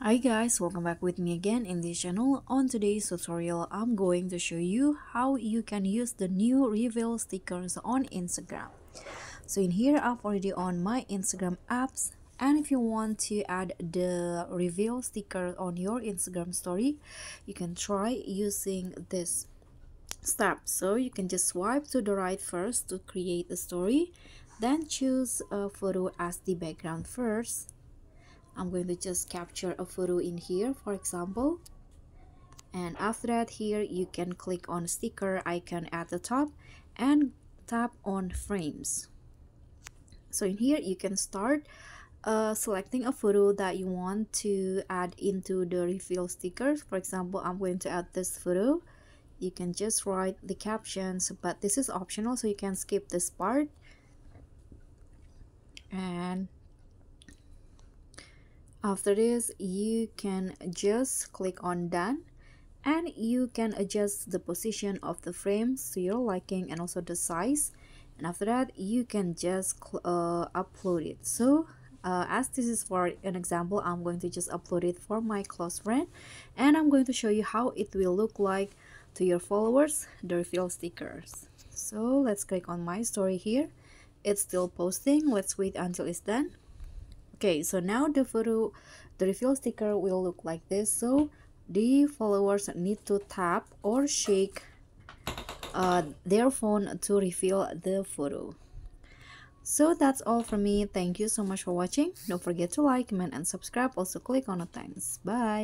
Hi guys, welcome back with me again in this channel. On today's tutorial, I'm going to show you how you can use the new reveal stickers on Instagram. So in here, I've already on my Instagram apps, and if you want to add the reveal sticker on your Instagram story, you can try using this step. So you can just swipe to the right first to create a story, then choose a photo as the background first. I'm going to just capture a photo in here, for example, and after that here you can click on sticker icon at the top and tap on frames. So in here you can start selecting a photo that you want to add into the reveal stickers. For example, I'm going to add this photo. You can just write the captions, but this is optional, so you can skip this part. And after this you can just click on done, and you can adjust the position of the frames to your liking and also the size. And after that you can just upload it. So as this is for an example, I'm going to just upload it for my close friend, and I'm going to show you how it will look like to your followers, the reveal stickers. So let's click on my story here. It's still posting. Let's wait until it's done. Okay, so now the reveal sticker will look like this. So the followers need to tap or shake their phone to reveal the photo. So that's all from me. Thank you so much for watching. Don't forget to like, comment, and subscribe. Also click on the thanks. Bye.